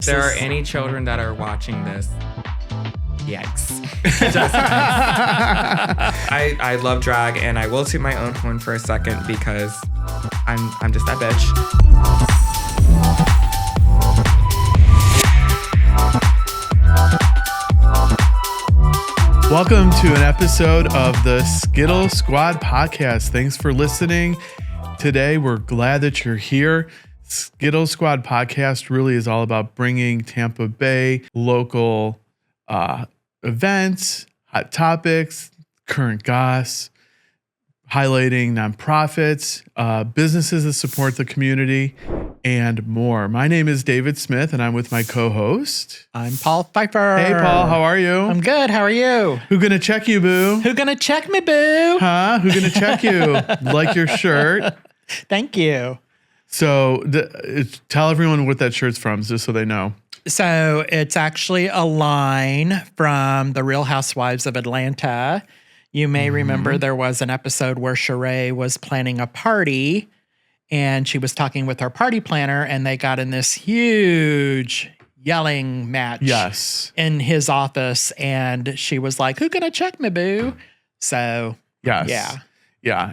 there are any children that are watching this, yikes. I love drag, and I will toot my own horn for a second because I'm just that bitch. Welcome to an episode of the 𝐤𝐴𝐻 Squad podcast. Thanks for listening. Today, we're glad that you're here. 𝐤𝐴𝐻 Squad podcast really is all about bringing Tampa Bay local events, hot topics, current goss, highlighting nonprofits, businesses that support the community, and more. My name is David Smith, and I'm with my co-host. I'm Paul Pfeiffer. Hey, Paul, how are you? I'm good. How are you? Who gonna check you, boo? Who gonna check me, boo? Huh? Who gonna check you? Like your shirt. Thank you. So tell everyone what that shirt's from, just so they know. So it's actually a line from The Real Housewives of Atlanta. You may remember there was an episode where Sheree was planning a party, and she was talking with her party planner, and they got in this huge yelling match in his office, and she was like, who gonna check me, boo? So, yeah.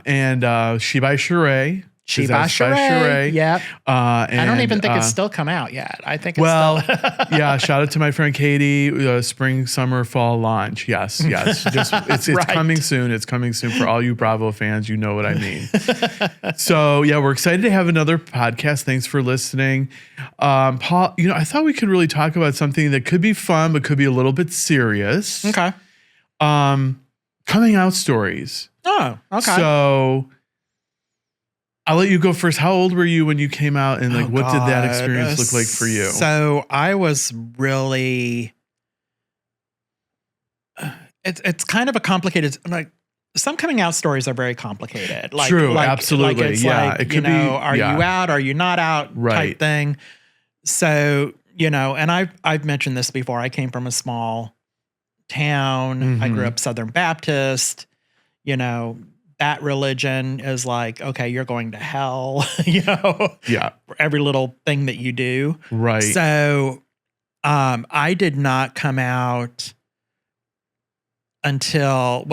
And She by Sheree. She by Sheree. Yep. And, I don't even think it's still come out yet. I think it's still. Yeah. Shout out to my friend Katie. Spring, summer, fall launch. Yes. It's Right. coming soon. It's coming soon for all you Bravo fans. You know what I mean. So yeah, we're excited to have another podcast. Thanks for listening, Paul. I thought we could really talk about something that could be fun, but could be a little bit serious. Okay. Coming out stories. Oh, okay. So I'll let you go first. How old were you when you came out, and what did that experience look like for you? So I was really, it's kind of a complicated, some coming out stories are very complicated. True, absolutely. It could be, are you out? Are you not out? Right. Type thing. So, and I've mentioned this before. I came from a small town. Mm-hmm. I grew up Southern Baptist, that religion is like, okay, you're going to hell, for every little thing that you do. Right. So, I did not come out until,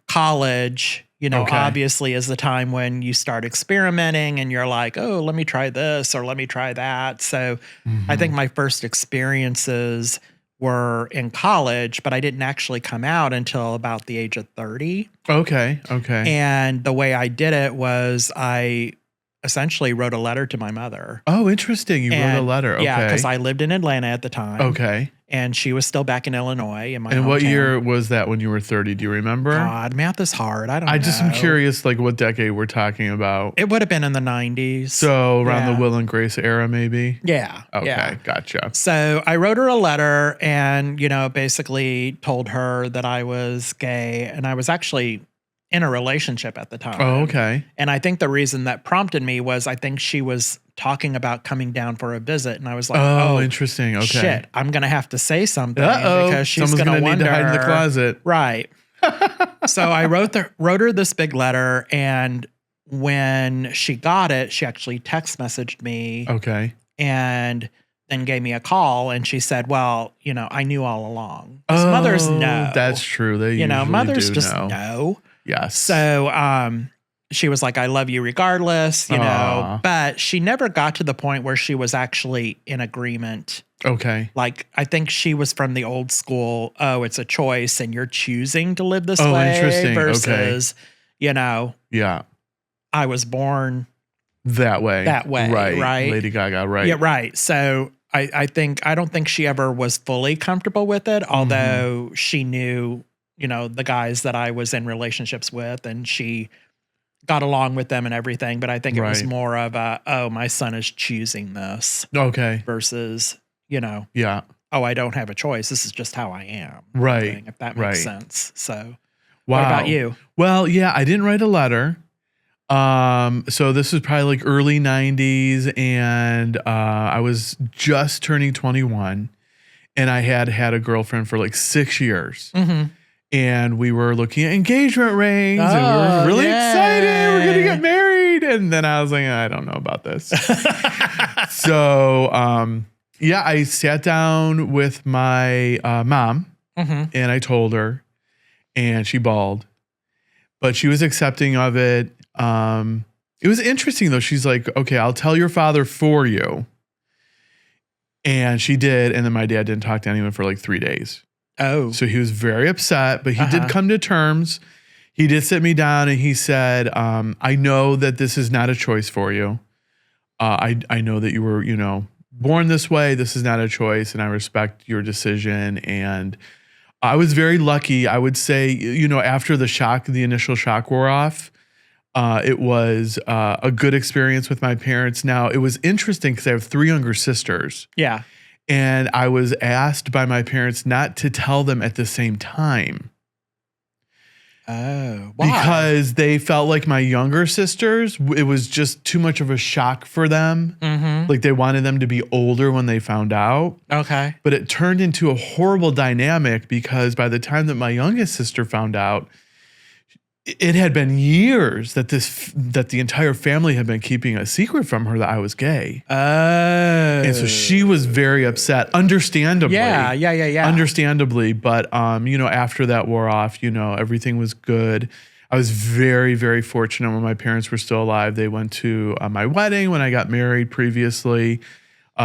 college, obviously is the time when you start experimenting and you're like, oh, let me try this or let me try that. So I think my first experiences were in college, but I didn't actually come out until about the age of 30. Okay. And the way I did it was I essentially wrote a letter to my mother. Oh, interesting. You wrote a letter. Okay. Yeah, because I lived in Atlanta at the time. Okay. And she was still back in Illinois in my And hometown. what year was that when you were 30? Do you remember? God, math is hard. I don't know. I just am curious, what decade we're talking about. It would have been in the 90s. So around the Will and Grace era, maybe? Yeah. Okay, yeah. Gotcha. So I wrote her a letter and, basically told her that I was gay, and I was actually in a relationship at the time. Oh, okay. And I think the reason that prompted me was I think she was talking about coming down for a visit, and I was like, oh, interesting. Okay. Shit, I'm going to have to say something because she's going to need to hide in the closet. Right. So I wrote her this big letter, and when she got it, she actually text messaged me. Okay. And then gave me a call, and she said, well, I knew all along. Mothers know. That's true. They usually mothers do just know. Yes. So she was like, I love you regardless, but she never got to the point where she was actually in agreement. Okay. I think she was from the old school, it's a choice and you're choosing to live this way. Interesting. Versus, Yeah. I was born that way. Right. Lady Gaga, right. Yeah, right. So I don't think she ever was fully comfortable with it, although she knew, the guys that I was in relationships with, and she got along with them and everything. But I think it was more of my son is choosing this. Okay. Versus, yeah. Oh, I don't have a choice. This is just how I am. Right. Thing, if that makes sense. So wow. What about you? Well, yeah, I didn't write a letter. So this was probably early 90s, and I was just turning 21, and I had a girlfriend for 6 years. Mm-hmm. And we were looking at engagement rings, and we were really excited. We're going to get married. And then I was like, I don't know about this. So Yeah, I sat down with my mom and I told her, and she bawled, but she was accepting of it. It was interesting though. She's like, okay, I'll tell your father for you. And she did. And then my dad didn't talk to anyone for like 3 days. Oh. So he was very upset, but he did come to terms. He did sit me down and he said, I know that this is not a choice for you. I know that you were, born this way. This is not a choice. And I respect your decision. And I was very lucky. I would say, after the initial shock wore off, it was a good experience with my parents. Now, it was interesting because I have 3 younger sisters. Yeah. And I was asked by my parents not to tell them at the same time. Oh, why? Because they felt like my younger sisters, it was just too much of a shock for them. Like they wanted them to be older when they found out. Okay. But it turned into a horrible dynamic because by the time that my youngest sister found out, it had been years that the entire family had been keeping a secret from her that I was gay. Oh. And so she was very upset, understandably. Yeah. Understandably. But, after that wore off, everything was good. I was very, very fortunate when my parents were still alive. They went to my wedding when I got married previously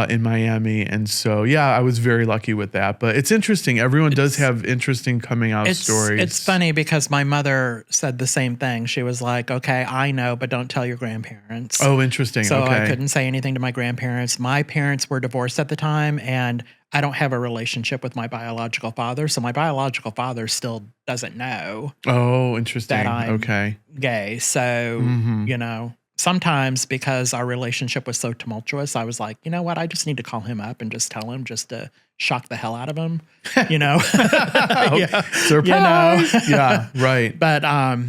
in Miami. And so, yeah, I was very lucky with that. But it's interesting. Everyone does have interesting coming out stories. It's funny because my mother said the same thing. She was like, okay, I know, but don't tell your grandparents. Oh, interesting. So okay. I couldn't say anything to my grandparents. My parents were divorced at the time, and I don't have a relationship with my biological father. So my biological father still doesn't know. Oh, interesting. That I'm okay. gay. So, sometimes because our relationship was so tumultuous, I was like, you know what? I just need to call him up and just tell him just to shock the hell out of him, Yeah. Surprise. Yeah, right. But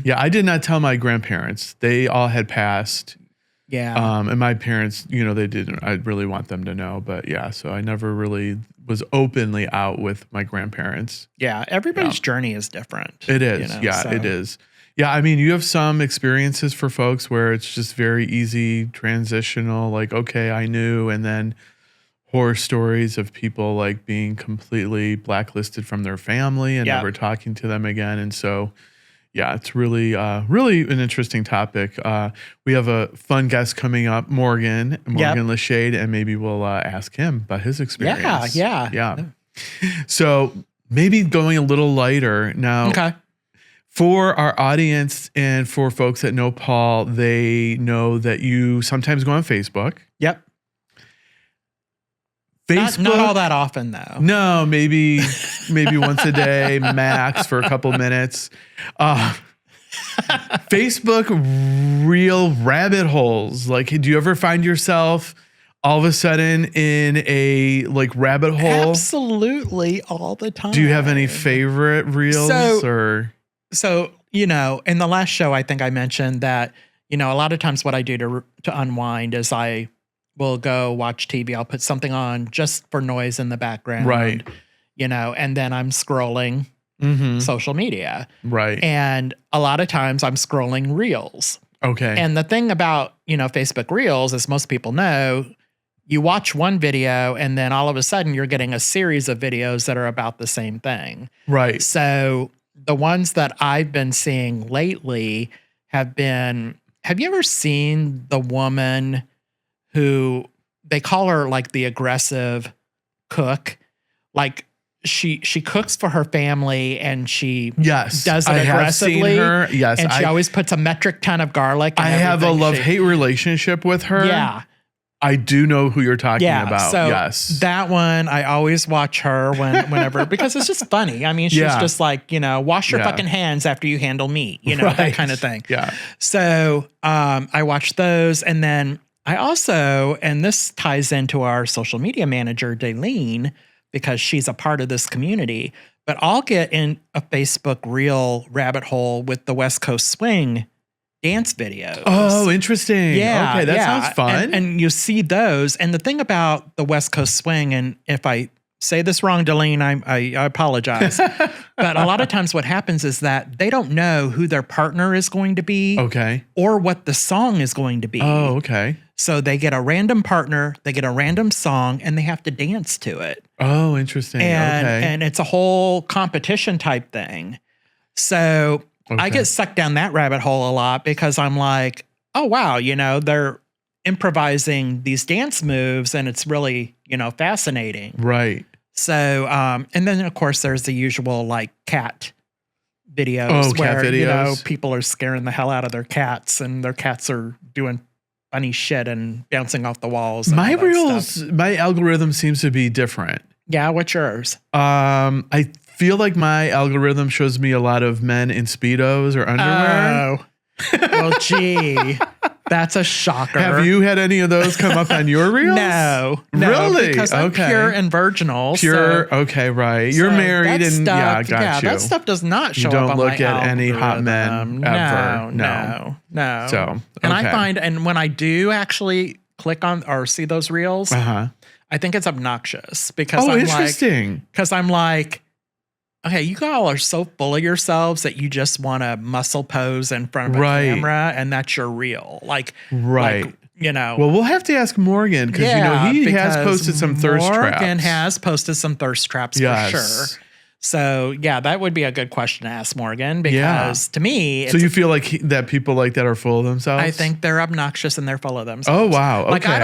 yeah, I did not tell my grandparents. They all had passed. Yeah. And my parents, they didn't. I really want them to know, but yeah, so I never really was openly out with my grandparents. Yeah, everybody's journey is different. It is. It is. Yeah, I mean, you have some experiences for folks where it's just very easy, transitional, like, okay, I knew, and then horror stories of people like being completely blacklisted from their family and never talking to them again. And so, yeah, it's really, really an interesting topic. We have a fun guest coming up, Morgan 𝐿GBTQ, and maybe we'll ask him about his experience. Yeah. So maybe going a little lighter now. Okay. For our audience and for folks that know Paul, they know that you sometimes go on Facebook. Yep. Facebook, not all that often though. No, maybe once a day max for a couple minutes. Facebook real rabbit holes. Like, do you ever find yourself all of a sudden in a like rabbit hole? Absolutely, all the time. Do you have any favorite reels So, in the last show, I think I mentioned that, a lot of times what I do to unwind is I will go watch TV. I'll put something on just for noise in the background. Right. And then I'm scrolling social media. Right. And a lot of times I'm scrolling reels. Okay. And the thing about, Facebook Reels, as most people know, you watch one video and then all of a sudden you're getting a series of videos that are about the same thing. Right. So the ones that I've been seeing lately have you ever seen the woman who they call her like the aggressive cook? Like she cooks for her family and she does it aggressively. Have seen her. Yes. And she always puts a metric ton of garlic. I have a love-hate relationship with her. Yeah. I do know who you're talking about. So yes. That one, I always watch her whenever, because it's just funny. I mean, she's just like, wash your fucking hands after you handle meat, that kind of thing. Yeah. So I watch those. And then I also, and this ties into our social media manager, Daleen, because she's a part of this community, but I'll get in a Facebook reel rabbit hole with the West Coast Swing dance videos. Oh, interesting. Yeah. Okay, that sounds fun. And you see those. And the thing about the West Coast Swing, and if I say this wrong, Daleen, I apologize. But a lot of times what happens is that they don't know who their partner is going to be Okay. or what the song is going to be. Oh, okay. So they get a random partner, they get a random song, and they have to dance to it. Oh, interesting. And it's a whole competition type thing. So I get sucked down that rabbit hole a lot because I'm like, oh, wow, they're improvising these dance moves and it's really, fascinating. Right. So, and then of course there's the usual like cat videos where, cat videos. People are scaring the hell out of their cats and their cats are doing funny shit and bouncing off the walls. My reels, my algorithm seems to be different. Yeah. What's yours? I feel like my algorithm shows me a lot of men in Speedos or underwear. Oh, well, gee, that's a shocker. Have you had any of those come up on your reels? No, really? Because I'm pure and virginal. Pure. Okay, right. You're married and got you. Yeah, that stuff does not show you don't up on look my at any hot algorithm. men ever. No. So, okay. And I find, and when I do actually click on or see those reels, I think it's obnoxious because I'm like, okay, you all are so full of yourselves that you just want to muscle pose in front of a camera, and that's your reel. Well, we'll have to ask Morgan because he has posted some thirst traps. Morgan has posted some thirst traps for sure. So yeah, that would be a good question to ask Morgan because to me, so you feel like that people like that are full of themselves? I think they're obnoxious and they're full of themselves. Oh wow, okay. Like I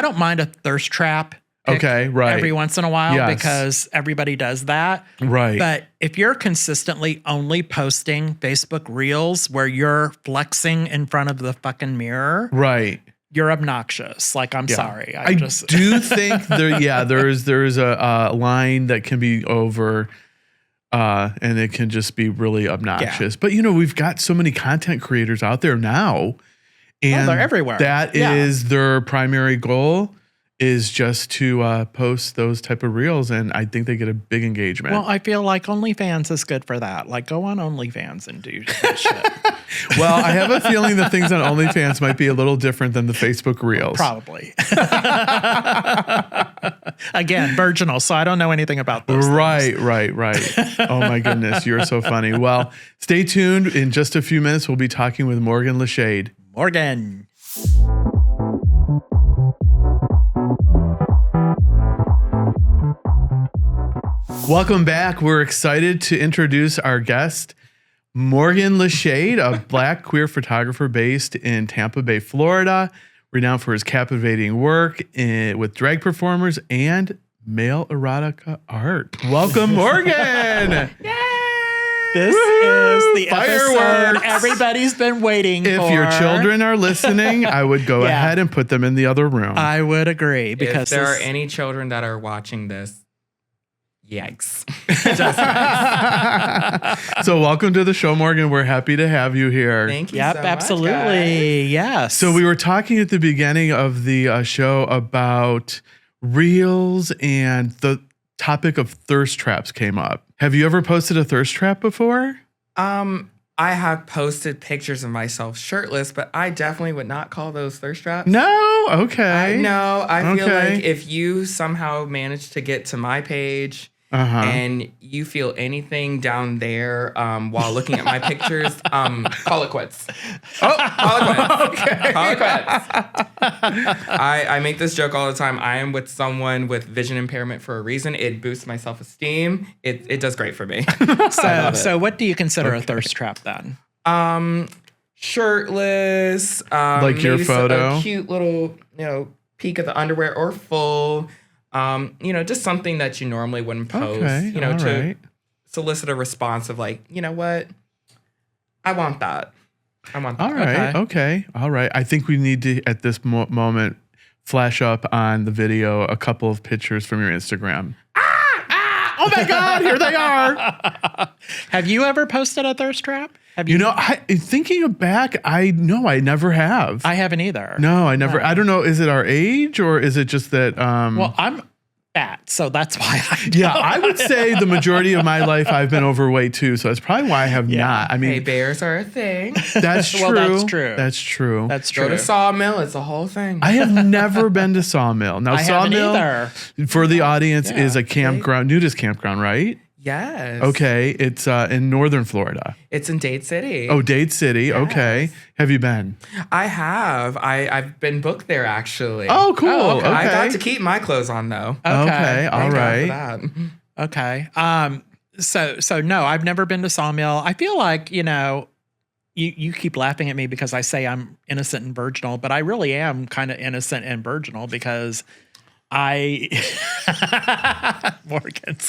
don't mind a thirst trap. Every once in a while because everybody does that. Right. But if you're consistently only posting Facebook Reels where you're flexing in front of the fucking mirror, right, you're obnoxious. Like, I'm sorry. I do think there's a line that can be over and it can just be really obnoxious. But we've got so many content creators out there now. And they're everywhere. That is their primary goal. Is just to post those type of reels, and I think they get a big engagement. Well, I feel like OnlyFans is good for that. Like, go on OnlyFans and do that shit. Well, I have a feeling the things on OnlyFans might be a little different than the Facebook reels. Probably. Again, virginal, so I don't know anything about those Right. Oh my goodness, you're so funny. Well, stay tuned. In just a few minutes, we'll be talking with Morgan 𝐿𝐻𝐴DE. Morgan. Welcome back. We're excited to introduce our guest, Morgan 𝐿𝐻𝐴DE, a Black queer photographer based in Tampa Bay, Florida, renowned for his captivating work with drag performers and male erotica art. Welcome, Morgan. Yay! This is the episode everybody's been waiting for. If your children are listening, I would go ahead and put them in the other room. I would agree because if there are any children that are watching this, yikes. So welcome to the show, Morgan. We're happy to have you here. Thank you so absolutely. Much, guys. Yes. So we were talking at the beginning of the show about reels, and the topic of thirst traps came up. Have you ever posted a thirst trap before? I have posted pictures of myself shirtless, but I definitely would not call those thirst traps. No? Okay. I feel like if you somehow manage to get to my page and you feel anything down there while looking at my pictures, call it quits. Call it quits. Okay. Call it quits. I make this joke all the time. I am with someone with vision impairment for a reason. It boosts my self-esteem. It does great for me. So what do you consider a thirst trap then? Shirtless. Like your photo? A cute little, peek of the underwear or full. Just something that you normally wouldn't post, to solicit a response of like, you know what? I want that. All right. Okay. All right. I think we need to, at this moment, flash up on the video a couple of pictures from your Instagram. Oh my God, here they are. Have you ever posted a thirst trap? Thinking back, I never have. I haven't either. No, I never. I don't know. Is it our age or is it just that? Well, I'm fat, so that's why I don't. Yeah, I would say the majority of my life I've been overweight too, so that's probably why I have not. I mean, hey, bears are a thing. That's true. Well, that's true. That's true. That's true. Go to Sawmill, it's a whole thing. I have never been to Sawmill. Now, I Sawmill, haven't either. for the audience, is a campground, nudist campground, right? Yes. Okay, it's in northern Florida. It's in Dade City. Oh, Dade City. Yes. Okay. Have you been? I have. I've been booked there actually. Oh, cool. Okay. I got to keep my clothes on though. Okay. All Thank God right. for that. Okay. So no, I've never been to Sawmill. I feel like, you keep laughing at me because I say I'm innocent and virginal, but I really am kind of innocent and virginal because Morgan's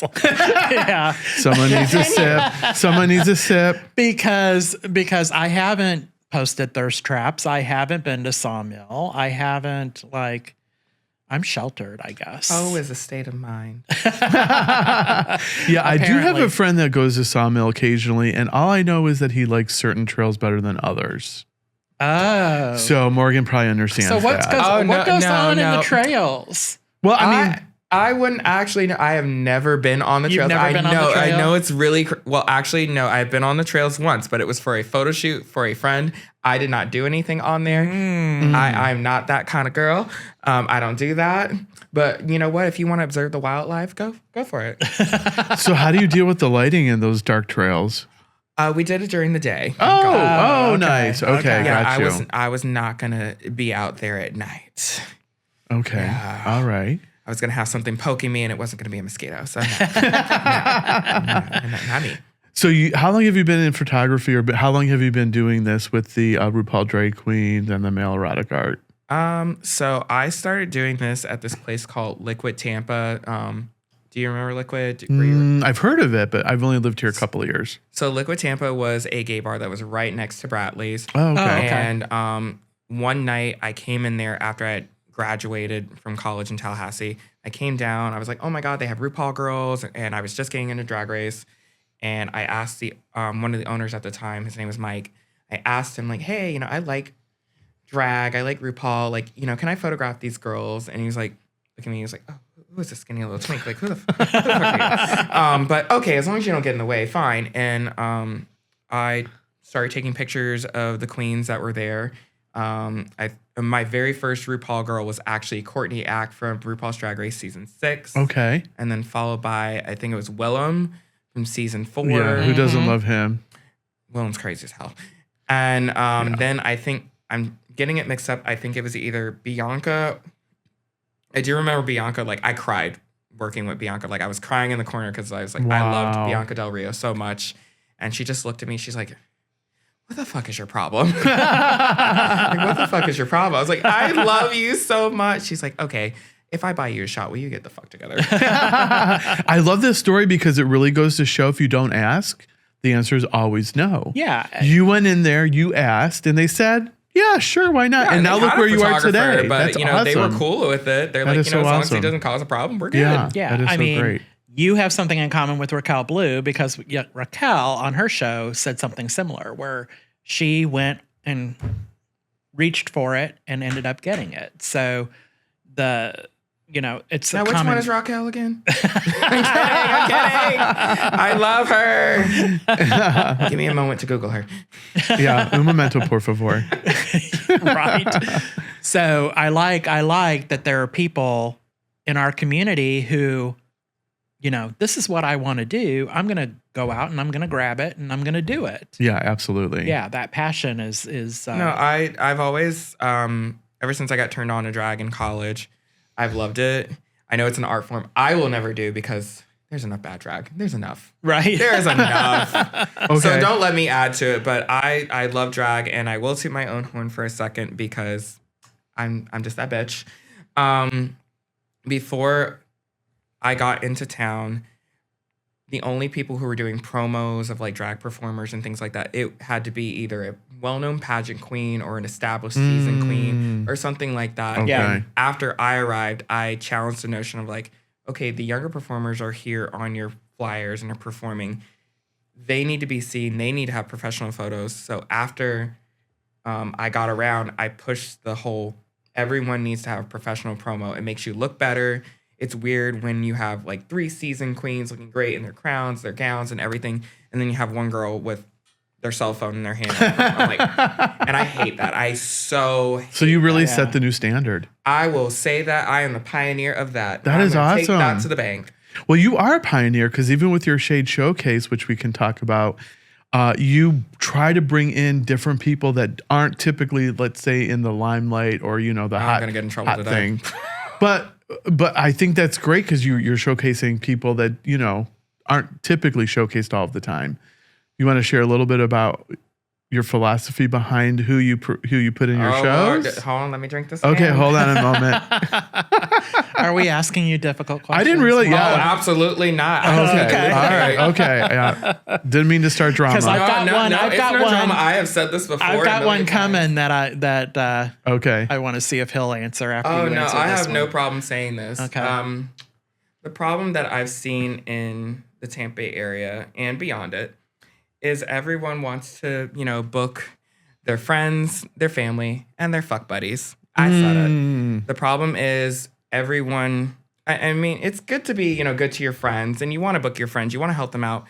like, yeah. Someone needs a sip. Someone needs a sip. Because I haven't posted thirst traps. I haven't been to Sawmill. I haven't I'm sheltered, I guess. Oh, is a state of mind. Yeah, I do have a friend that goes to Sawmill occasionally, and all I know is that he likes certain trails better than others. Oh. So Morgan probably understands So what that. goes on in the trails? Well, I mean, I wouldn't actually know. I have never been on the trails. Never been on the trail? I know it's really well. Actually, no. I've been on the trails once, but it was for a photo shoot for a friend. I did not do anything on there. I'm not that kind of girl. I don't do that. But you know what? If you want to observe the wildlife, go for it. So how do you deal with the lighting in those dark trails? We did it during the day. Okay. Nice. Okay, Yeah, got you. I was not gonna be out there at night. Okay. Yeah. All right. I was going to have something poking me and it wasn't going to be a mosquito. So, not me. So how long have you been in photography, or how long have you been doing this with the RuPaul drag queens and the male erotic art? So I started doing this at this place called Liquid Tampa. Do you remember Liquid? I've heard of it, but I've only lived here a couple of years. So Liquid Tampa was a gay bar that was right next to Bradley's. Oh, okay. And one night I came in there after I had graduated from college in Tallahassee. I came down. I was like, oh my God, they have RuPaul girls. And I was just getting into Drag Race. And I asked the one of the owners at the time, his name was Mike. I asked him, like, hey, I like drag. I like RuPaul. Like, can I photograph these girls? And he was like, look at me. He was like, oh, who is this skinny little twink? Like, who the fuck are you? But okay, as long as you don't get in the way, fine. And I started taking pictures of the queens that were there. My very first RuPaul girl was actually Courtney Act from RuPaul's Drag Race season 6. Okay. And then followed by, I think it was Willem from season 4. Yeah, who doesn't love him? Willem's crazy as hell. And then I think I'm getting it mixed up. I think it was either Bianca. I do remember Bianca. Like, I cried working with Bianca. Like, I was crying in the corner because I was like, I loved Bianca Del Rio so much. And she just looked at me. She's like, what the fuck is your problem? Like, what the fuck is your problem? I was like, I love you so much. She's like, okay, if I buy you a shot, will you get the fuck together? I love this story because it really goes to show if you don't ask, the answer is always no. Yeah. You went in there, you asked, and they said, yeah, sure, why not? Yeah, and now look where you are today. But, That's awesome. they were cool with it. They're that like, so as long as awesome. he doesn't cause a problem, we're good. Yeah, Yeah. that is great. You have something in common with Raquel Blue because Raquel on her show said something similar where she went and reached for it and ended up getting it. So it's now, a which common... one is Raquel again? I'm kidding. I love her. Give me a moment to Google her. Yeah, un momento, por favor. Right. So I like that there are people in our community who, this is what I want to do. I'm going to go out and I'm going to grab it and I'm going to do it. Yeah, absolutely. Yeah, that passion is No, I've always, ever since I got turned on to drag in college, I've loved it. I know it's an art form I will never do because there's enough bad drag. There's enough. Right. There's enough. Okay. So don't let me add to it. But I love drag, and I will toot my own horn for a second because I'm just that bitch. Before I got into town, the only people who were doing promos of like drag performers and things like that, it had to be either a well-known pageant queen or an established season queen or something like that. Okay. Yeah. After I arrived, I challenged the notion of like, okay, the younger performers are here on your flyers and are performing. They need to be seen. They need to have professional photos. So after I got around, I pushed the whole, everyone needs to have a professional promo. It makes you look better. It's weird when you have like 3 season queens looking great in their crowns, their gowns and everything. And then you have one girl with their cell phone in their hand. I'm like, and I hate that. So you really set the new standard. I will say that I am the pioneer of that. That is awesome. Take that to the bank. Well, you are a pioneer because even with your Shade Showcase, which we can talk about, you try to bring in different people that aren't typically, let's say, in the limelight or, the I'm hot, gonna get in trouble hot today. thing. But I think that's great because you're showcasing people that, aren't typically showcased all of the time. You want to share a little bit about your philosophy behind who you put in your shows? Lord. Hold on, let me drink this. Okay, again. hold on a moment. Are we asking you difficult questions? I didn't really. Oh, Yeah. absolutely not. Okay. All right. Okay. Yeah. Didn't mean to start drama. 'Cause I've got one. I've it's got no one. drama. I have said this before. I've got a one million times. coming that Okay. I want to see if he'll answer after Oh you no, answer I this have no one. problem saying this. Okay. The problem that I've seen in the Tampa Bay area and beyond it is everyone wants to, book their friends, their family, and their fuck buddies. I said it. The problem is everyone. I mean, it's good to be, good to your friends, and you want to book your friends, you want to help them out.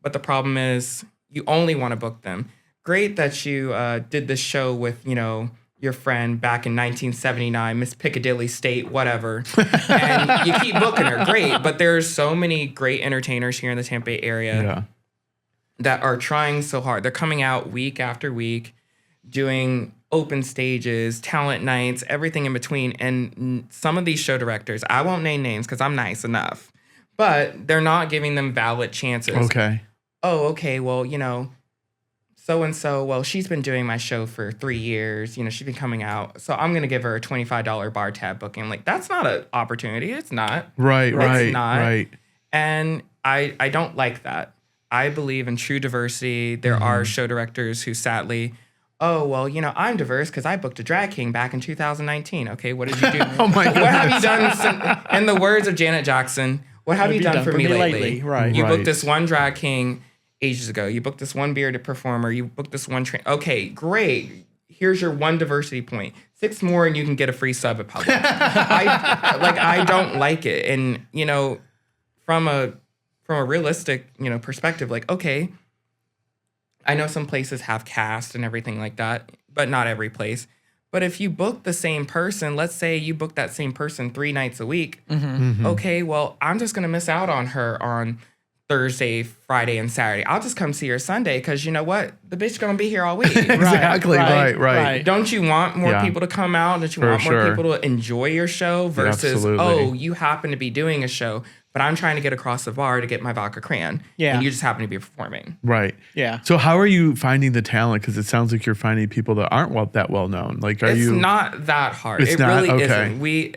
But the problem is you only want to book them. Great that you did this show with, your friend back in 1979, Miss Piccadilly State, whatever. And you keep booking her. Great. But there's so many great entertainers here in the Tampa Bay area that are trying so hard. They're coming out week after week, doing open stages, talent nights, everything in between. And some of these show directors, I won't name names because I'm nice enough, but they're not giving them valid chances. Okay. Oh, okay. Well, so-and-so, well, she's been doing my show for 3 years. She's been coming out. So I'm going to give her a $25 bar tab booking. I'm like, that's not an opportunity. It's not. Right. It's not. Right. And I don't like that. I believe in true diversity. There are show directors who sadly, oh, well, I'm diverse because I booked a drag king back in 2019. Okay, what did you do? Oh my God. What have you done? In the words of Janet Jackson, what have you done for me lately? Right. You Right. booked this one drag king ages ago. You booked this one bearded performer. You booked this one. Okay, great. Here's your one diversity point. 6 more and you can get a free sub at Publix. I don't like it. And, from a realistic, perspective, okay, I know some places have cast and everything like that, but not every place. But if you book the same person, let's say you book that same person 3 nights a week, okay, well, I'm just going to miss out on her on Thursday, Friday, and Saturday. I'll just come see her Sunday because you know what? The bitch going to be here all week. Exactly. Right. Don't you want more Yeah. people to come out? Don't you For want more sure. people to enjoy your show versus, absolutely. oh, you happen to be doing a show, but I'm trying to get across the bar to get my vodka crayon. Yeah. And you just happen to be performing. Right. Yeah. So how are you finding the talent? Because it sounds like you're finding people that aren't that well known. Like, are It's you? not that hard. It's It not? really Okay.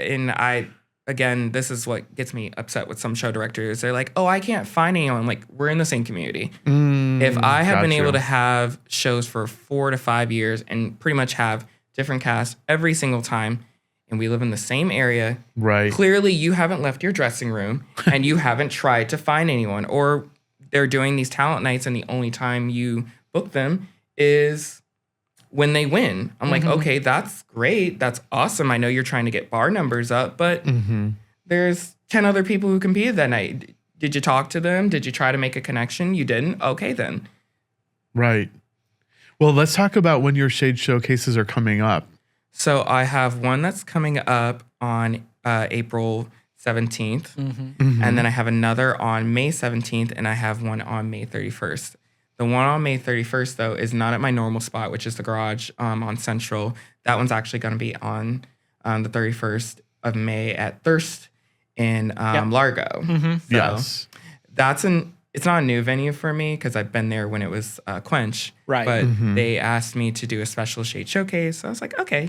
isn't. Again, this is what gets me upset with some show directors. They're like, oh, I can't find anyone. Like, we're in the same community. If I have been got you. able to have shows for 4 to 5 years and pretty much have different casts every single time, and we live in the same area, Right. clearly you haven't left your dressing room and you haven't tried to find anyone. Or they're doing these talent nights and the only time you book them is when they win. I'm like, okay, that's great. That's awesome. I know you're trying to get bar numbers up, but there's 10 other people who competed that night. Did you talk to them? Did you try to make a connection? You didn't? Okay, then. Right. Well, let's talk about when your Shade Showcases are coming up. So I have one that's coming up on April 17th. And then I have another on May 17th. And I have one on May 31st. The one on May 31st, though, is not at my normal spot, which is the garage on Central. That one's actually going to be on the 31st of May at Thirst in Largo. So Yes. it's not a new venue for me because I've been there when it was Quench. Right. But they asked me to do a special Shade Showcase. So I was like, okay,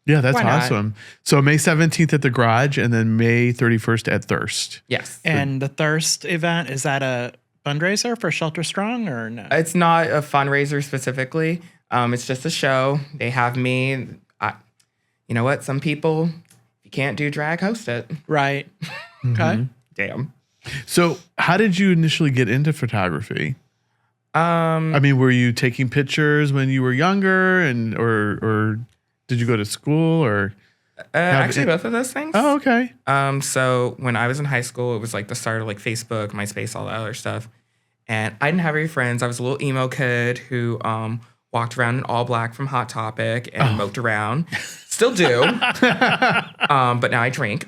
Yeah, that's Why not? awesome. So May 17th at the garage and then May 31st at Thirst. yes. And the Thirst event, is that a fundraiser for Shelter Strong or no? It's not a fundraiser specifically. It's just a show. They have me. You know what? Some people, if you can't do drag, host it. Right. Okay. Damn. So how did you initially get into photography? I mean, were you taking pictures when you were younger or did you go to school or? Actually, both of those things. Oh, okay. So when I was in high school, it was like the start of like Facebook, MySpace, all that other stuff. And I didn't have any friends. I was a little emo kid who walked around in all black from Hot Topic and moped around. Still do. But now I drink.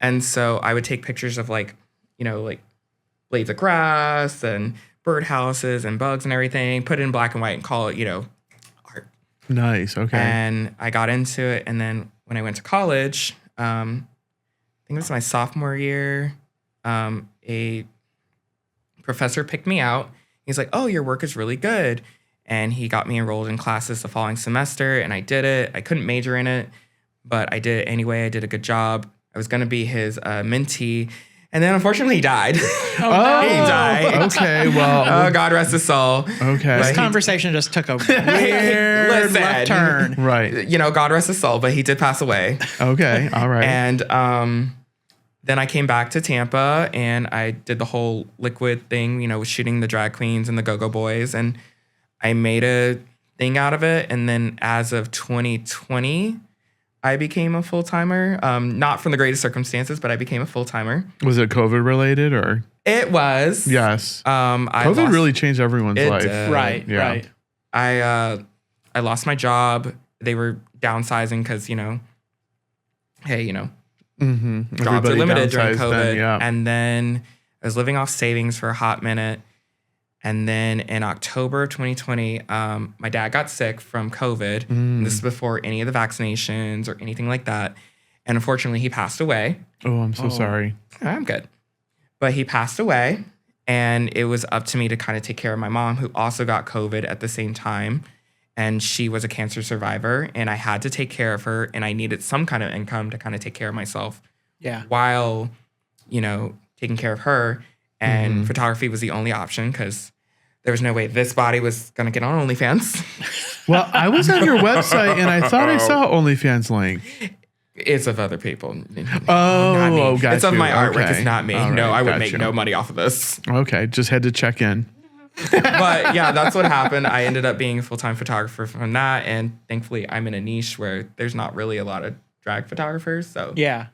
And so I would take pictures of like, like blades of grass and birdhouses and bugs and everything, put it in black and white and call it, art. Nice. Okay. And I got into it. And then when I went to college, I think it was my sophomore year, a professor picked me out. He's like, oh, your work is really good. And he got me enrolled in classes the following semester. And I did it. I couldn't major in it, but I did it anyway. I did a good job. I was going to be his mentee. And then unfortunately he died. Oh, he died. Okay. Well, oh, God rest his soul. Okay. This conversation just took a weird left turn. Right. God rest his soul, but he did pass away. Okay. All right. And then I came back to Tampa and I did the whole liquid thing, with shooting the drag queens and the go-go boys. And I made a thing out of it. And then as of 2020, I became a full-timer. Not from the greatest circumstances, but I became a full-timer. Was it COVID related or? It was. Yes. COVID really changed everyone's life. Did. Right. Yeah. Right. I lost my job. They were downsizing because, hey, Mm-hmm. jobs are limited during downsized COVID. then, yeah. And then I was living off savings for a hot minute. And then in October of 2020, my dad got sick from COVID. And this is before any of the vaccinations or anything like that. And unfortunately, he passed away. Oh, I'm so sorry. I'm good. But he passed away. And it was up to me to kind of take care of my mom, who also got COVID at the same time. And she was a cancer survivor. And I had to take care of her. And I needed some kind of income to kind of take care of myself. Yeah. While, taking care of her. And photography was the only option because there was no way this body was going to get on OnlyFans. Well, I was on your website and I thought I saw OnlyFans link. It's of other people. Oh, me. got It's of you. my artwork. Okay. It's not me. All No, right, I would got make you. no money off of this. Okay, just had to check in. But yeah, that's what happened. I ended up being a full-time photographer from that. And thankfully, I'm in a niche where there's not really a lot of drag photographers. So Yeah.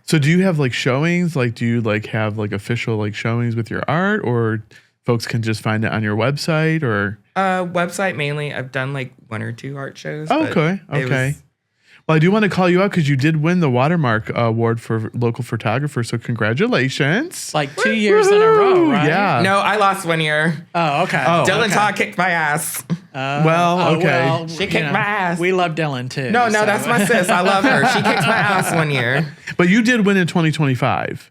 So do you have like showings? Like, do you like have like official like showings with your art, or folks can just find it on your website or? Website mainly. I've done like 1 or 2 art shows. Oh, but okay. it was- Well, I do want to call you out because you did win the Watermark Award for local photographer. So congratulations. Like 2 years in a row, right? Yeah. No, I lost 1 year. Oh, okay. Dylan Todd kicked my ass. Well, okay. She kicked my ass. We love Dylan too. No, so- that's my sis. I love her. She kicked my ass 1 year. But you did win in 2025.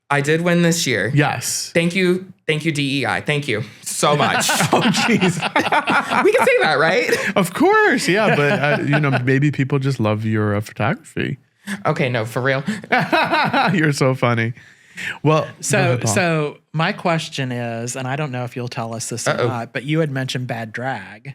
I did win this year. Yes. Thank you, DEI. Thank you so much. Oh, jeez. We can say that, right? Of course. Yeah. But, maybe people just love your photography. Okay, no, for real. You're so funny. Well, go ahead, Paul. So my question is, and I don't know if you'll tell us this or not, but you had mentioned bad drag.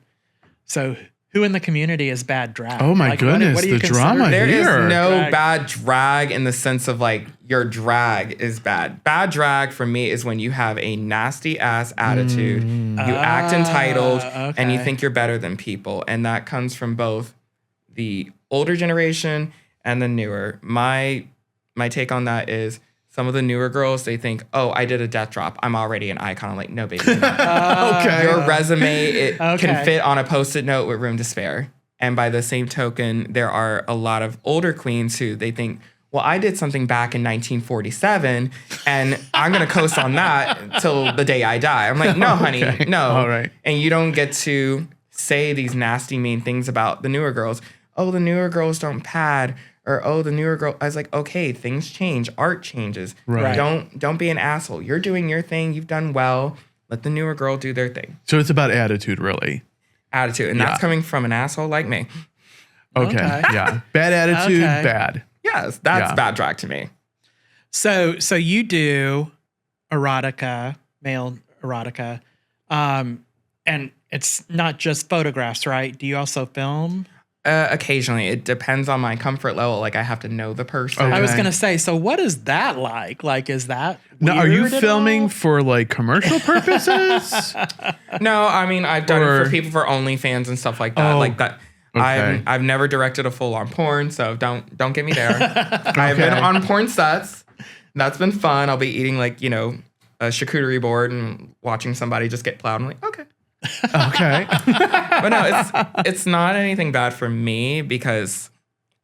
So who in the community is bad drag? Oh my goodness, what do you the consider drama There is here. no drag? bad drag in the sense of like your drag is bad. Bad drag for me is when you have a nasty ass attitude, you act entitled, and you okay. think you're better than people. And that comes from both the older generation and the newer. My take on that is some of the newer girls, they think, oh, I did a death drop. I'm already an icon. I'm like, no, baby. Okay. Your resume Okay. can fit on a Post-it note with room to spare. And by the same token, there are a lot of older queens who they think, well, I did something back in 1947 and I'm going to coast on that till the day I die. I'm like, no, honey, Okay. no. All right. And you don't get to say these nasty, mean things about the newer girls. Oh, the newer girls don't pad. Or, oh, the newer girl. I was like, okay, things change. Art changes. Right. Don't be an asshole. You're doing your thing. You've done well. Let the newer girl do their thing. So it's about attitude, really. Attitude. And that's coming from an asshole like me. Okay. Okay. Yeah. Bad attitude, Okay. bad. Yes, that's Yeah. bad drag to me. So you do erotica, male erotica, and it's not just photographs, right? Do you also film? Occasionally. It depends on my comfort level. Like, I have to know the person. Okay. I was gonna say. So what is that like? Like, is that Now, are you weird at filming all? for like commercial purposes? No, I mean, I've done it Or- for people for OnlyFans and stuff like that. Oh, Like that. okay. I've never directed a full on porn, so don't get me there. I've been Okay. on porn sets. That's been fun. I'll be eating like, a charcuterie board and watching somebody just get plowed. I'm like, okay. Okay. But no, it's not anything bad for me because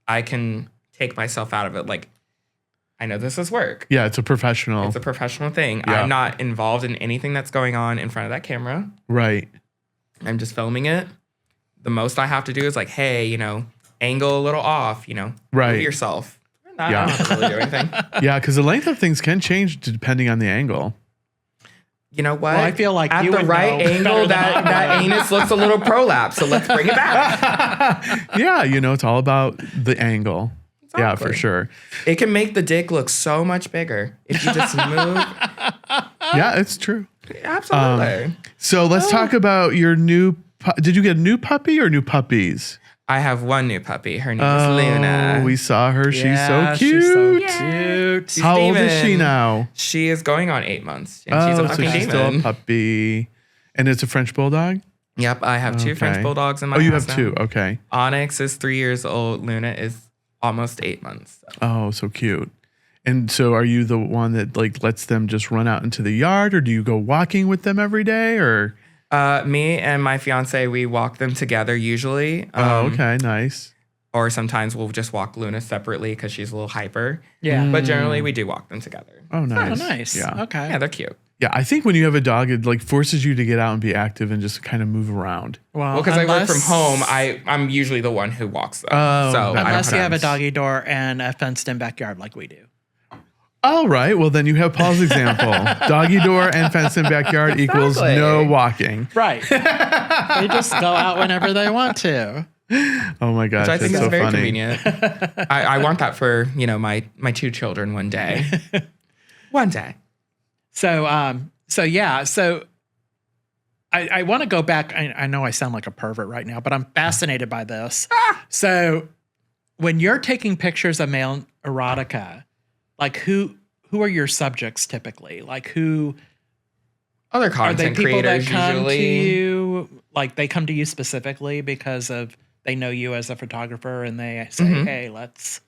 I can take myself out of it. Like, I know this is work. Yeah, it's a professional. It's a professional thing. Yeah. I'm not involved in anything that's going on in front of that camera. Right. I'm just filming it. The most I have to do is like, hey, angle a little off, Right. move yourself. I Yeah. don't have to really do anything. Yeah, because the length of things can change depending on the angle. You know what? Well, I feel like at you the would right know angle, better than that I would. anus looks a little prolapse. So let's bring it back. Yeah, it's all about the angle. Yeah, for Exactly. sure. It can make the dick look so much bigger if you just move. Yeah, it's true. Absolutely. So let's talk about your new. Did you get a new puppy or new puppies? I have one new puppy. Her name is Luna. We saw her. Yeah, She's so cute. She's so Yay. cute. She's How old is she demon. now? She is going on 8 months. And she's a so fucking she's still a demon. puppy. And it's a French bulldog? Yep, I have two French Okay. bulldogs in my Oh, you house have now. two. Okay. Onyx is 3 years old. Luna is almost 8 months. So. Oh, so cute. And so are you the one that like lets them just run out into the yard, or do you go walking with them every day, or? Me and my fiance, we walk them together usually. Okay, nice. Or sometimes we'll just walk Luna separately because she's a little hyper. Yeah. But generally, we do walk them together. Oh, nice. Oh, nice. Yeah. Okay. Yeah, they're cute. Yeah, I think when you have a dog, it like forces you to get out and be active and just kind of move around. Well, because I work from home, I'm usually the one who walks them. Oh, so okay. I don't Unless you have a have doggy door and a fenced-in backyard like we do. All right. Well, then you have Paul's example. Doggy door and fenced in backyard equals Exactly. no walking. Right. They just go out whenever they want to. Oh my gosh, Which I think that's is so very funny. convenient. I want that for, my two children one day. One day. So I want to go back. I know I sound like a pervert right now, but I'm fascinated by this. So when you're taking pictures of male erotica, like who are your subjects typically? Like who Other are they? content People that creators come usually. to you, like they come to you specifically because of they know you as a photographer and they say, "Hey, let's."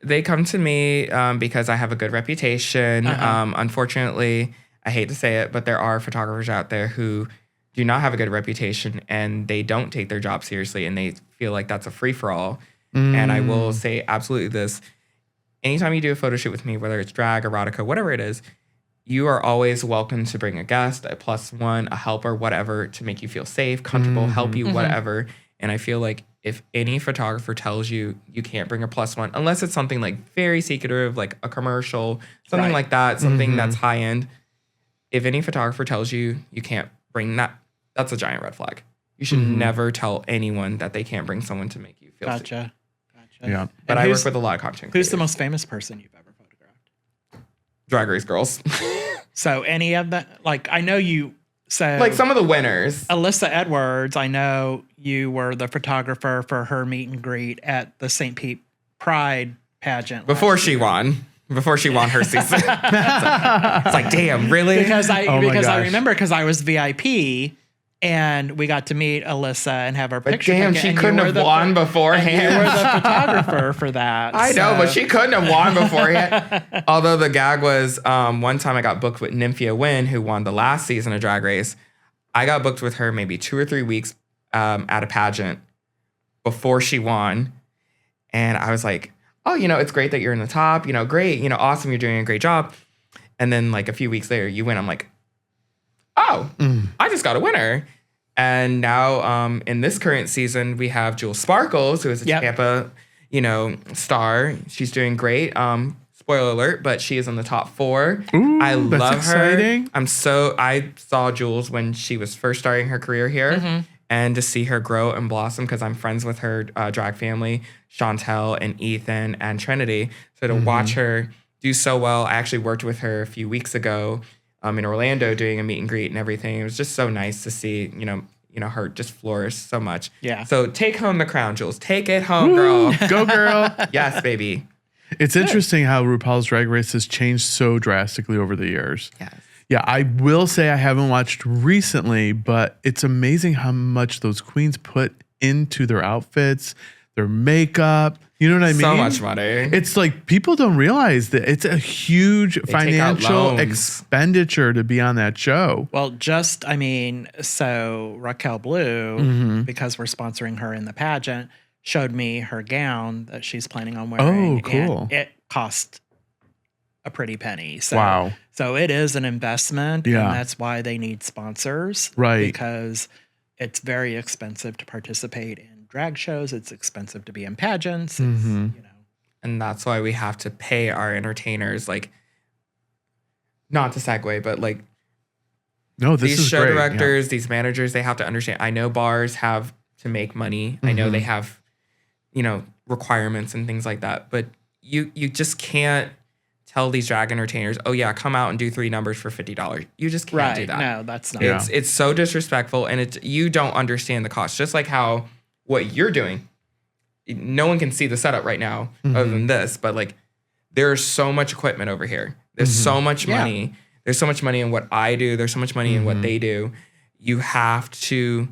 They come to me because I have a good reputation. Unfortunately, I hate to say it, but there are photographers out there who do not have a good reputation and they don't take their job seriously and they feel like that's a free-for-all. And I will say absolutely this. Anytime you do a photo shoot with me, whether it's drag, erotica, whatever it is, you are always welcome to bring a guest, a +1, a helper, whatever, to make you feel safe, comfortable, help you, whatever. And I feel like if any photographer tells you you can't bring a +1, unless it's something like very secretive, like a commercial, something like that, something that's high end. If any photographer tells you you can't bring that, that's a giant red flag. You should never tell anyone that they can't bring someone to make you feel safe. Gotcha. Yeah. But And I who's- work with a lot of content Who's the creators. most famous person you've ever photographed? Drag Race girls. So any of that, like I know you. So Like some of the winners. Alyssa Edwards, I know you were the photographer for her meet and greet at the St. Pete Pride pageant Before last she year. won. Before she won her season. It's like, damn, really? Because I Oh my because I gosh. remember because I was VIP and we got to meet Alyssa and have our But picture. damn, taken, she and you couldn't were have the- won You beforehand. were the photographer for that. I know, but so- she couldn't have won beforehand. Although the gag was, one time I got booked with Nymphia Wind, who won the last season of Drag Race. I got booked with her maybe 2 or 3 weeks at a pageant before she won. And I was like, oh, it's great that you're in the top. Great. Awesome. You're doing a great job. And then like a few weeks later, you win. I'm like, oh, I just got a winner. And now in this current season, we have Jules Sparkles, who is a Yep. Tampa, star. She's doing great. Spoiler alert, but she is in the top 4. Ooh, I that's love exciting. her. I saw Jules when she was first starting her career here. And to see her grow and blossom, because I'm friends with her drag family, Chantel and Ethan and Trinity. So to watch her do so well, I actually worked with her a few weeks ago in Orlando doing a meet and greet and everything. It was just so nice to see, her just flourish so much. Yeah. So take home the crown, Jules. Take it home, girl. Go, girl. Yes, baby. It's interesting how RuPaul's Drag Race has changed so drastically over the years. Yes. Yeah, I will say I haven't watched recently, but it's amazing how much those queens put into their outfits, their makeup. You know what I mean? So much money. It's like people don't realize that it's a huge take out financial loans. expenditure to be on that show. Well, so Raquel Blue, because we're sponsoring her in the pageant, showed me her gown that she's planning on wearing. Oh, cool. And it cost a pretty penny. So, Wow. So it is an investment. Yeah. And that's why they need sponsors. Right. Because it's very expensive to participate in drag shows. It's expensive to be in pageants. It's, And that's why we have to pay our entertainers, like, not to segue, but like, no, this these is show great. directors, these managers, they have to understand. I know bars have to make money. I know they have, requirements and things like that. But you just can't tell these drag entertainers, oh yeah, come out and do 3 numbers for $50. You just can't do that. No, that's not. It's so disrespectful, and you don't understand the cost. Just like how what you're doing, no one can see the setup right now other than this, but like there's so much equipment over here. There's so much money. There's so much money in what I do. There's so much money in what they do. You have to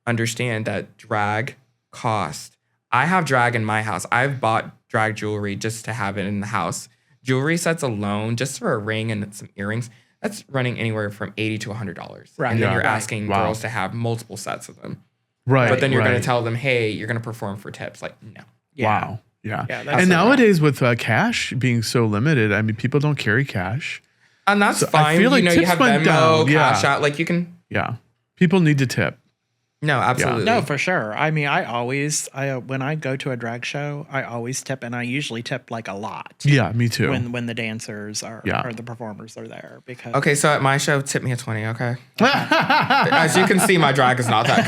understand that drag cost. I have drag in my house. I've bought drag jewelry just to have it in the house. Jewelry sets alone, just for a ring and some earrings, that's running anywhere from $80 to $100. Right. And then you're asking girls to have multiple sets of them. Right. But then you're going to tell them, hey, you're going to perform for tips. Like, no. Wow. Yeah. That's And nowadays with cash being so limited, I mean, people don't carry cash. And that's So fine. I feel like you tips have went Venmo, down. Cash Out. Like, you can. Yeah. People need to tip. No, absolutely. No, for sure. I mean, when I go to a drag show, I always tip, and I usually tip like a lot. Yeah, me too. When the dancers or the performers are there, because Okay, so at my show, tip me a 20, okay? As you can see, my drag is not that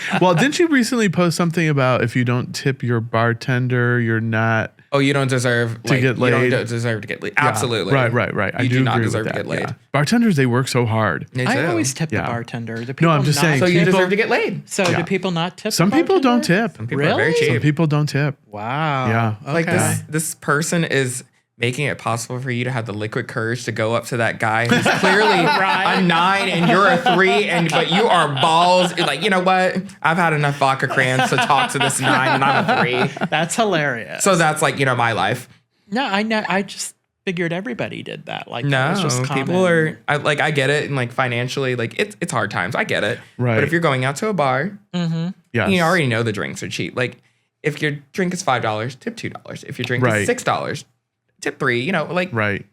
good. Well, didn't you recently post something about if you don't tip your bartender, you're not... Oh, you don't deserve to get laid. You don't deserve to get laid. Absolutely. Right. You do not deserve to get laid. Yeah. Bartenders, they work so hard. Me I too. always tip the Yeah. bartender. Do No, people I'm just not- saying. So you people- deserve to get laid. So Yeah. do people not tip? Some the people don't bartender? tip. Some people are very Really? cheap. Some people don't tip. Wow. Yeah. Like Okay. this person is making it possible for you to have the liquid courage to go up to that guy who's clearly a 9 and you're a 3, but you are balls. Like, you know what? I've had enough vodka crayons to talk to this 9 and I'm a 3. That's hilarious. So that's like, my life. No, I know. I just figured everybody did that. Like, No, that was just common. people are I get it, and like financially, like it's hard times. I get it. Right. But if you're going out to a bar, Yes. you already know the drinks are cheap. Like if your drink is $5, tip $2. If your drink Right. is $6, tip $3. Right.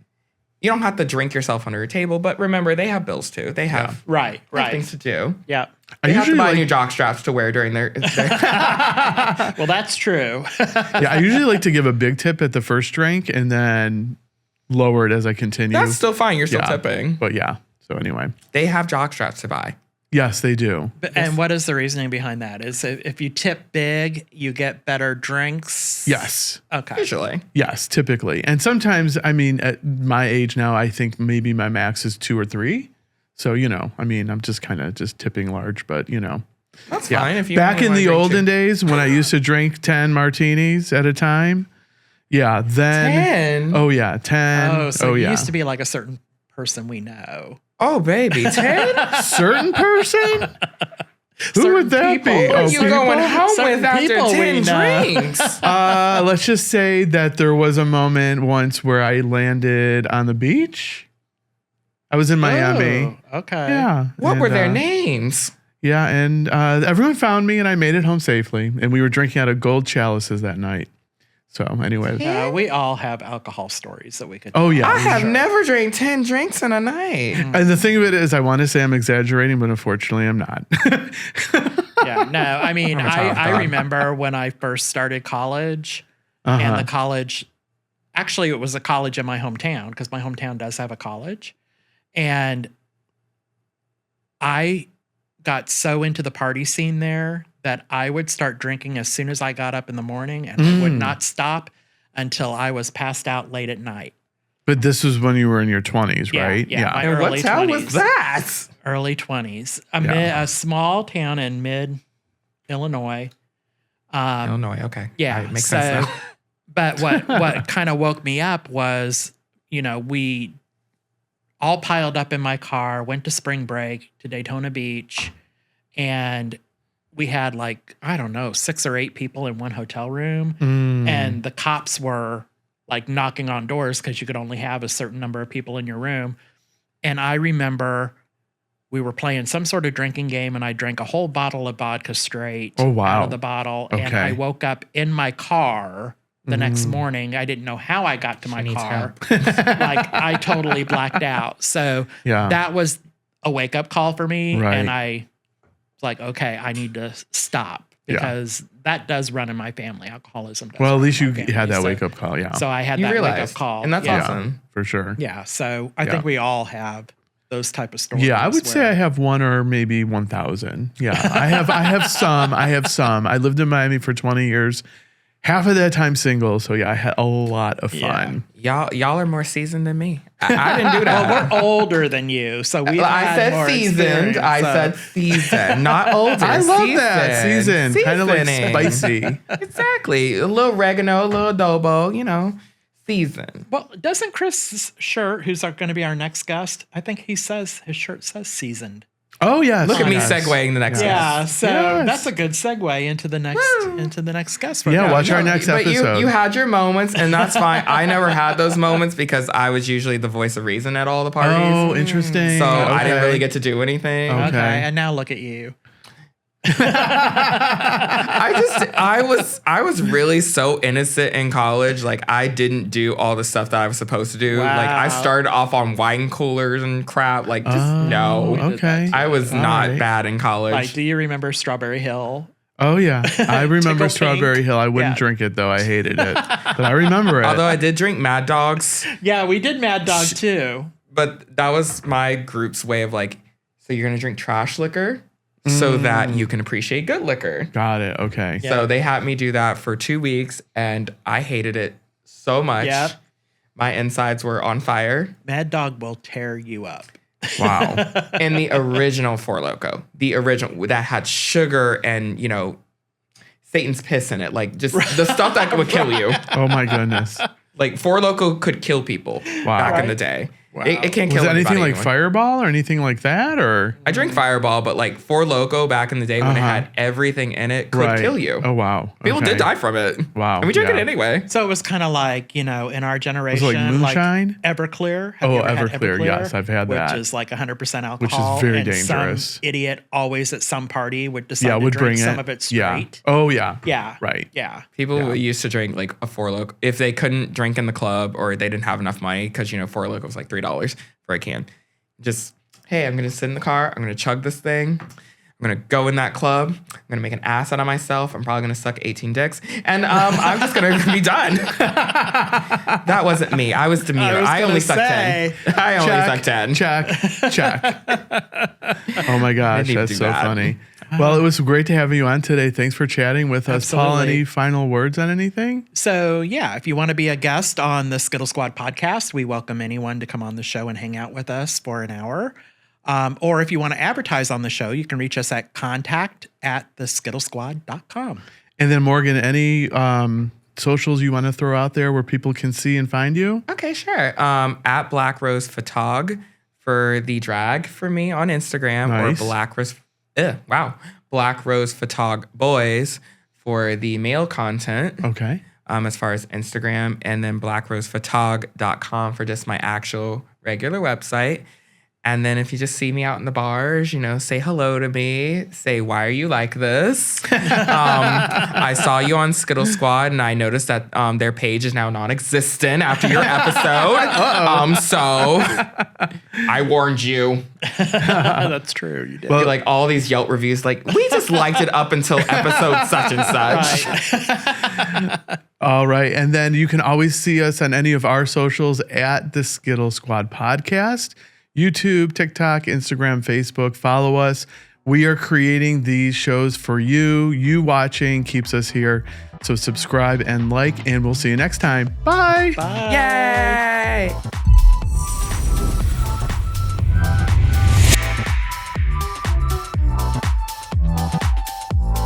You don't have to drink yourself under a table, but remember they have bills too. They have Right. things to do. Yeah. They have to buy like, new jock straps to wear during their Well, that's true. I usually like to give a big tip at the first drink and then lower it as I continue. That's still fine. You're still Yeah. tipping. But yeah. So anyway. They have jock straps to buy. Yes, they do. And what is the reasoning behind that? Is if you tip big, you get better drinks? Yes. Okay. Usually. Yes, typically. And sometimes, I mean, at my age now, I think maybe my max is 2 or 3. So, I mean, I'm just kind of just tipping large, but That's yeah. fine if you Back only in wanna the drink olden 2. days when I used to drink 10 martinis at a time. Yeah. Then. 10? Oh, yeah. 10. Oh, so you yeah. used to be like a certain person we know. Oh, baby. 10? Certain person? Who Certain would that people. be? Who What Oh, you people- going home certain with after people we 10 know. drinks? Let's just say that there was a moment once where I landed on the beach. I was in Miami. Oh, okay. Yeah. What and, were their names? Yeah, and everyone found me, and I made it home safely. And we were drinking out of gold chalices that night. So, anyway. We all have alcohol stories that we could. Oh, yeah. I have sure. never drank 10 drinks in a night. And the thing of it is, I want to say I'm exaggerating, but unfortunately, I'm not. Yeah. No, I mean, I'm a child I god. remember when I first started college, Uh-huh. and the college, actually, it was a college in my hometown because my hometown does have a college. And I got so into the party scene there that I would start drinking as soon as I got up in the morning, and I would not stop until I was passed out late at night. But this was when you were in your 20s, Yeah, right? yeah. And what early town was 20s. that? Early 20s. Yeah. A small town in mid-Illinois. Illinois. Okay. Yeah. Right, makes so, sense now. But what kind of woke me up was, we all piled up in my car, went to spring break to Daytona Beach, and we had 6 or 8 people in one hotel room. And the cops were knocking on doors because you could only have a certain number of people in your room. And I remember we were playing some sort of drinking game, and I drank a whole bottle of vodka straight Oh, wow. out of the bottle. And Okay. I woke up in my car the next morning. I didn't know how I got to my needs car. Like I totally blacked out. So that was a wake up call for me. Right. And I was like, okay, I need to stop because that does run in my family. Alcoholism does. Well, at run least in you my family. had that wake up call. Yeah. So I had You that realized, wake up call. and that's awesome. For sure. Yeah. So I think we all have those type of stories. Yeah, I would say I have one or maybe 1,000. Yeah, I have some. I lived in Miami for 20 years. Half of that time single. So yeah, I had a lot of fun. Y'all are more seasoned than me. I didn't do that. Well, we're older than you, so we. I said seasoned. I said seasoned, not older. I love that. Seasoned. Kind of like spicy. Exactly. A little oregano, a little adobo, seasoned. Well, doesn't Chris' shirt, who's going to be our next guest, I think his shirt says seasoned. Oh yeah. Look at me segueing the next guest. Yeah, so that's a good segue into the next guest. Watch our next episode. But you had your moments, and that's fine. I never had those moments because I was usually the voice of reason at all the parties. Oh, interesting. So I didn't really get to do anything. Okay, and now look at you. I was really so innocent in college. Like I didn't do all the stuff that I was supposed to do. Wow. Like I started off on wine coolers and crap. Like just no. Okay. I was not bad in college. Like, do you remember Strawberry Hill? Oh yeah, I remember Strawberry Pink. Hill. I wouldn't drink it though. I hated it, but I remember it. Although I did drink Mad Dogs. Yeah, we did Mad Dog too. But that was my group's way of like, so you're gonna drink trash liquor so that you can appreciate good liquor. Got it. Okay. Yeah. So they had me do that for 2 weeks, and I hated it so much. Yep. My insides were on fire. Mad Dog will tear you up. Wow. And the original Four Loko, the original that had sugar and Satan's piss in it, like just the stuff that would kill you. Oh my goodness. Like Four Loko could kill people back in the day. Wow. It can't kill Was it anything anybody like Fireball or anything like that, or? I drink Fireball, but like Four Loko back in the day when it had everything in it could kill you. Oh wow. People did die from it. Wow. And we drank it anyway. So it was kind of like, in our generation, like moonshine? like Everclear. Have you ever had Everclear. Yes, I've had that. Which is like 100% alcohol. Which is very and dangerous. Some idiot always at some party would decide to would drink bring some it. of it straight. Oh yeah. Yeah. Right. Yeah. People used to drink like a Four Loko if they couldn't drink in the club or they didn't have enough money because Four Loko was like $3 for a can. Just, hey, I'm gonna sit in the car. I'm gonna chug this thing. I'm gonna go in that club. I'm gonna make an ass out of myself. I'm probably gonna suck 18 dicks, and I'm just gonna be done. That wasn't me. I was Demir. I only sucked 10. I only sucked 10. Check. Oh my gosh, that's so funny. Well, it was great to have you on today. Thanks for chatting with us. Absolutely. Paul, any final words on anything? So, yeah, if you want to be a guest on the Skittle Squad podcast, we welcome anyone to come on the show and hang out with us for an hour. Or if you want to advertise on the show, you can reach us at contact@theskittlesquad.com. And then, Morgan, any socials you want to throw out there where people can see and find you? Okay, sure. At Black Rose Photog for the drag for me on Instagram, Nice. or Black Rose Photog Boys for the male content. Okay. As far as Instagram, and then blackrosephotog.com for just my actual regular website. And then if you just see me out in the bars, say hello to me. Say, why are you like this? I saw you on Skittle Squad, and I noticed that their page is now non-existent after your episode. So I warned you. That's true. You did. Well, like all these Yelp reviews, like, we just liked it up until episode such and such. Right. All right. And then you can always see us on any of our socials at the Skittle Squad Podcast. YouTube, TikTok, Instagram, Facebook. Follow us. We are creating these shows for you. You watching keeps us here. So subscribe and like, and we'll see you next time. Bye. Bye. Yay!